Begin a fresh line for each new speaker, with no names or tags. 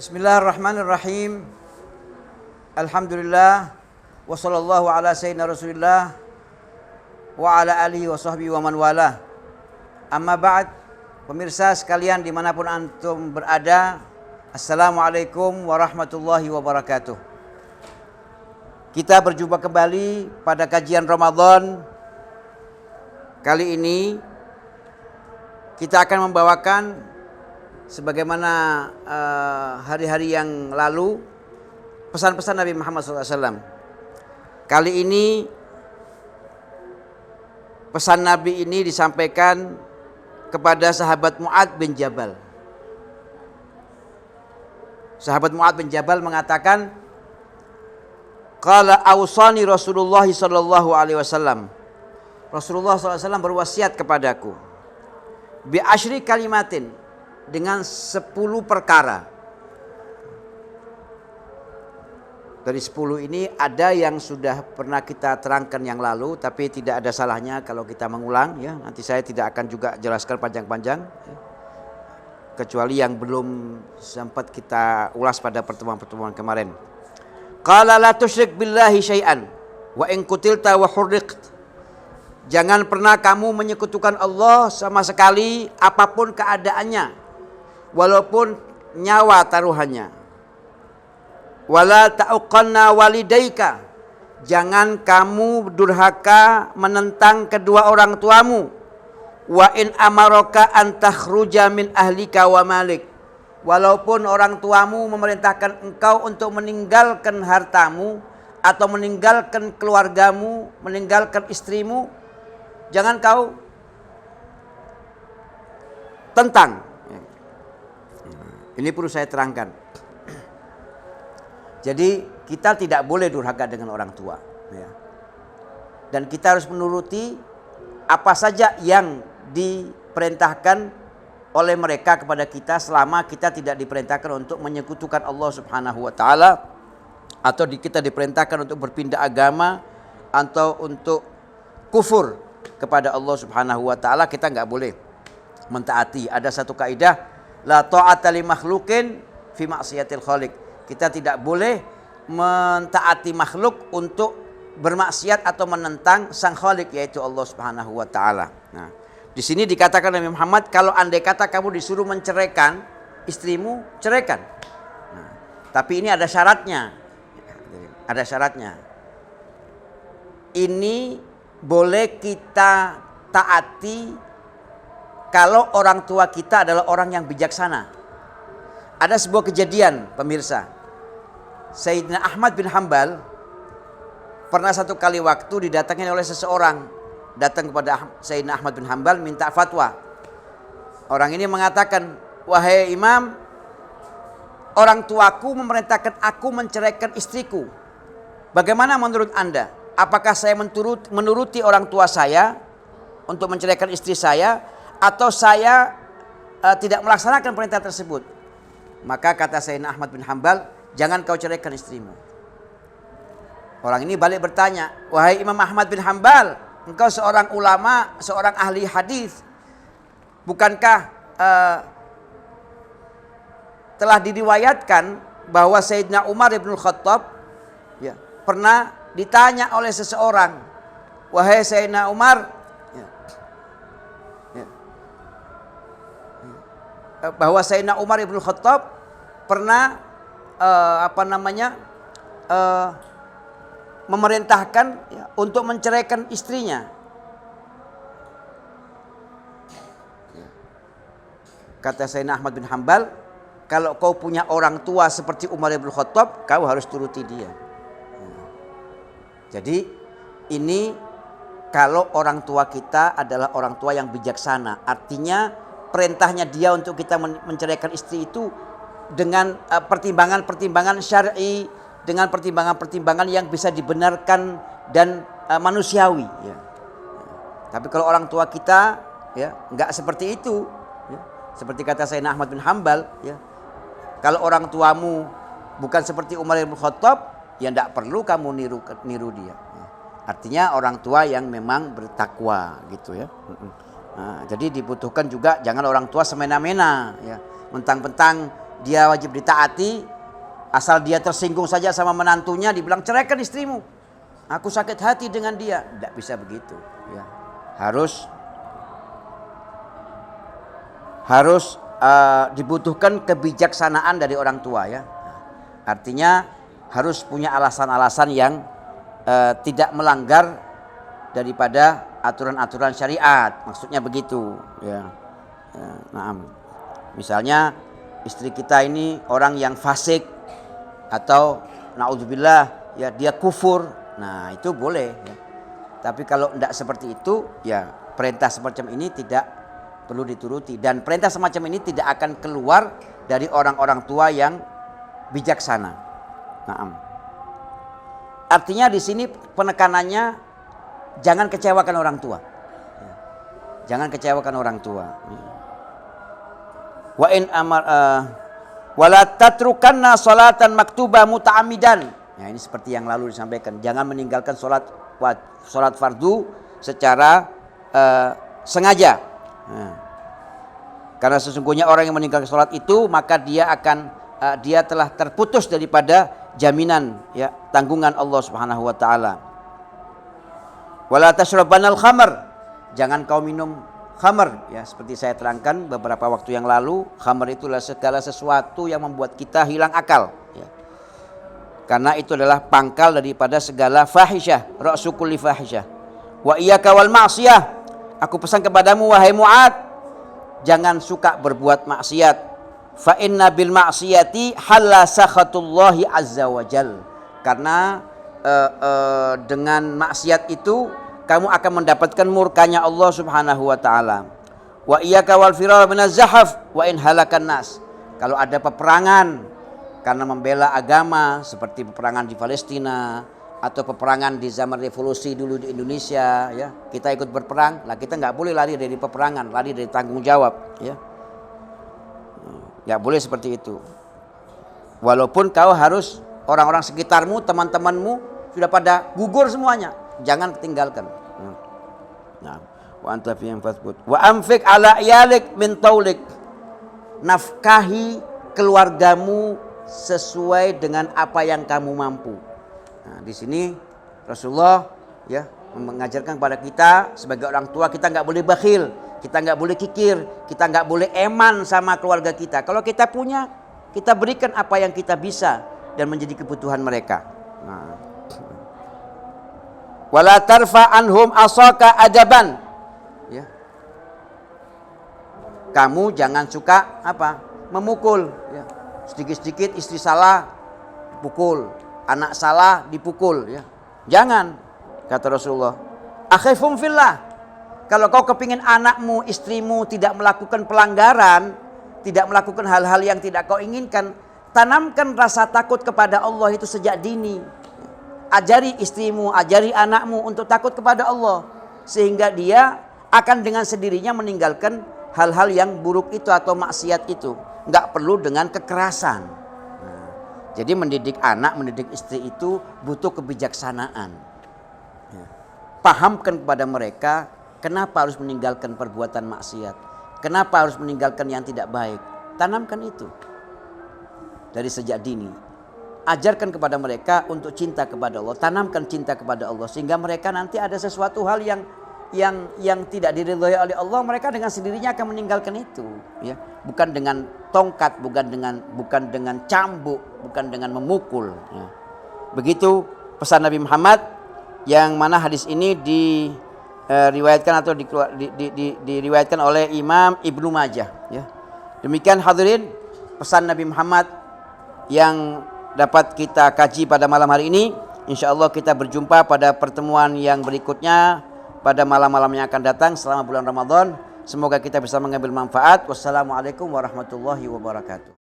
Bismillahirrahmanirrahim. Alhamdulillah wa sallallahu ala sayyidina Rasulillah wa ala alihi wa sahbihi wa man walah. Amma ba'd, pemirsa sekalian dimanapun antum berada, Assalamualaikum warahmatullahi wabarakatuh. Kita berjumpa kembali pada kajian Ramadan. Kali ini kita akan membawakan sebagaimana hari-hari yang lalu pesan-pesan Nabi Muhammad SAW. Kali ini pesan Nabi ini disampaikan kepada sahabat Mu'adz bin Jabal. Sahabat Mu'adz bin Jabal mengatakan, qala awsani Rasulullah sallallahu alaihi wasallam. Rasulullah SAW berwasiat kepadaku bi asyri kalimatin, dengan 10 perkara. Dari 10 ini ada yang sudah pernah kita terangkan yang lalu, tapi tidak ada salahnya kalau kita mengulang ya. Nanti saya tidak akan juga jelaskan panjang-panjang ya, kecuali yang belum sempat kita ulas pada pertemuan-pertemuan kemarin. Qala la tusyrik billahi syai'an wa in qutilta wa hurriqt. Jangan pernah kamu menyekutukan Allah sama sekali apapun keadaannya, walaupun nyawa taruhannya. Wala ta'uqanna walidaika. Jangan kamu durhaka menentang kedua orang tuamu. Wa in amaraka an takhruja min ahlika wa malik. Walaupun orang tuamu memerintahkan engkau untuk meninggalkan hartamu atau meninggalkan keluargamu, meninggalkan istrimu, jangan kau tentang. Ini perlu saya terangkan. Jadi kita tidak boleh durhaka dengan orang tua ya. Dan kita harus menuruti apa saja yang diperintahkan oleh mereka kepada kita, selama kita tidak diperintahkan untuk menyekutukan Allah Subhanahu wa taala, atau kita diperintahkan untuk berpindah agama atau untuk kufur kepada Allah Subhanahu wa taala, kita enggak boleh mentaati. Ada satu kaidah, la ta'ata li makhluqin fi ma'siyatil khaliq. Kita tidak boleh mentaati makhluk untuk bermaksiat atau menentang sang khaliq, yaitu Allah Subhanahu wa taala. Nah, di sini dikatakan Nabi Muhammad, kalau andai kata kamu disuruh menceraikan istrimu, ceraikan. Nah, tapi ini ada syaratnya. Ada syaratnya. Ini boleh kita taati kalau orang tua kita adalah orang yang bijaksana. Ada sebuah kejadian, pemirsa. Sayyidina Ahmad bin Hanbal pernah satu kali waktu didatangi oleh seseorang. Datang kepada Sayyidina Ahmad bin Hanbal minta fatwa. Orang ini mengatakan, wahai imam, orang tuaku memerintahkan aku menceraikan istriku. Bagaimana menurut Anda? Apakah saya menuruti orang tua saya untuk menceraikan istri saya, atau saya tidak melaksanakan perintah tersebut? Maka kata Sayyidina Ahmad bin Hanbal, jangan kau ceraikan istrimu. Orang ini balik bertanya, wahai Imam Ahmad bin Hanbal, engkau seorang ulama, seorang ahli hadis, bukankah telah diriwayatkan bahwa Sayyidina Umar ibn Khattab ya, pernah ditanya oleh seseorang, wahai Sayyidina Umar, bahwa Sayyidina Umar ibn Khattab pernah memerintahkan ya, untuk menceraikan istrinya. Kata Sayyidina Ahmad bin Hanbal, kalau kau punya orang tua seperti Umar ibn Khattab, kau harus turuti dia. Jadi ini kalau orang tua kita adalah orang tua yang bijaksana, artinya perintahnya dia untuk kita menceraikan istri itu dengan pertimbangan-pertimbangan syar'i, dengan pertimbangan-pertimbangan yang bisa dibenarkan dan manusiawi ya. Tapi kalau orang tua kita ya enggak seperti itu ya. Seperti kata Sayyidina Ahmad bin Hanbal ya, kalau orang tuamu bukan seperti Umar bin Khattab, ya enggak perlu kamu niru dia ya. Artinya orang tua yang memang bertakwa gitu ya. Nah, jadi dibutuhkan juga jangan orang tua semena-mena ya, mentang-mentang dia wajib ditaati. Asal dia tersinggung saja sama menantunya, dibilang ceraikan istrimu. Aku sakit hati dengan dia. Tidak bisa begitu. Ya. Harus dibutuhkan kebijaksanaan dari orang tua ya. Artinya harus punya alasan-alasan yang tidak melanggar daripada aturan-aturan syariat. Maksudnya begitu ya. Nah, misalnya istri kita ini orang yang fasik atau naudzubillah ya dia kufur. Nah, itu boleh ya. Tapi kalau tidak seperti itu ya perintah semacam ini tidak perlu dituruti, dan perintah semacam ini tidak akan keluar dari orang-orang tua yang bijaksana. Nah, artinya di sini penekanannya jangan kecewakan orang tua. Jangan kecewakan orang tua. Wa in amar wala tatrukanna salatan maktubah muta'ammidan. Nah, ini seperti yang lalu disampaikan, jangan meninggalkan salat fardu secara sengaja. Nah, karena sesungguhnya orang yang meninggalkan sholat itu maka dia telah terputus daripada jaminan ya tanggungan Allah Subhanahu wa taala. Wala tashrabannal khamr, jangan kau minum khamr ya, seperti saya terangkan beberapa waktu yang lalu, khamr itulah segala sesuatu yang membuat kita hilang akal ya. Karena itu adalah pangkal daripada segala fahisyah, ra'su kulli fahisyah. Wa iyyaka wal ma'siyah, aku pesan kepadamu wahai Mu'ad, jangan suka berbuat maksiat. Fa inna bil ma'siyati halla sakhatullahi azza wa jal. Karena dengan maksiat itu kamu akan mendapatkan murkanya Allah Subhanahu wa taala. Wa iyyaka wal firar minaz zahaf wa in halakan nas. Kalau ada peperangan karena membela agama seperti peperangan di Palestina atau peperangan di zaman revolusi dulu di Indonesia ya, kita ikut berperang, lah kita nggak boleh lari dari peperangan, lari dari tanggung jawab ya, nggak boleh seperti itu. Walaupun kau harus orang-orang sekitarmu, teman-temanmu sudah pada gugur semuanya, jangan tinggalkan. Nah, wa anta fi fasbut wa anfiq ala iyalik min taulik, nafkahi keluargamu sesuai dengan apa yang kamu mampu. Nah, di sini Rasulullah ya mengajarkan kepada kita sebagai orang tua, kita nggak boleh bakhil, kita nggak boleh kikir, kita nggak boleh eman sama keluarga kita. Kalau kita punya, kita berikan apa yang kita bisa dan menjadi kebutuhan mereka. Nah. Wala tarfa anhum asaka adaban. Ya. Kamu jangan suka memukul. Ya. Sedikit-sedikit istri salah, pukul. Anak salah dipukul ya. Jangan, kata Rasulullah. Akhifum fillah. Kalau kau kepingin anakmu, istrimu tidak melakukan pelanggaran, tidak melakukan hal-hal yang tidak kau inginkan, tanamkan rasa takut kepada Allah itu sejak dini. Ajari istrimu, ajari anakmu untuk takut kepada Allah, sehingga dia akan dengan sendirinya meninggalkan hal-hal yang buruk itu atau maksiat itu. Enggak perlu dengan kekerasan. Jadi mendidik anak, mendidik istri itu butuh kebijaksanaan. Pahamkan kepada mereka kenapa harus meninggalkan perbuatan maksiat, kenapa harus meninggalkan yang tidak baik. Tanamkan itu dari sejak dini. Ajarkan kepada mereka untuk cinta kepada Allah, tanamkan cinta kepada Allah sehingga mereka nanti ada sesuatu hal yang tidak diridhoi oleh Allah, mereka dengan sendirinya akan meninggalkan itu ya. Bukan dengan tongkat, bukan dengan cambuk, bukan dengan memukul ya. Begitu pesan Nabi Muhammad, yang mana hadis ini diriwayatkan atau diriwayatkan oleh Imam Ibnu Majah ya. Demikian hadirin pesan Nabi Muhammad yang dapat kita kaji pada malam hari ini. Insyaallah kita berjumpa pada pertemuan yang berikutnya pada malam-malam yang akan datang selama bulan Ramadan. Semoga kita bisa mengambil manfaat. Wassalamualaikum warahmatullahi wabarakatuh.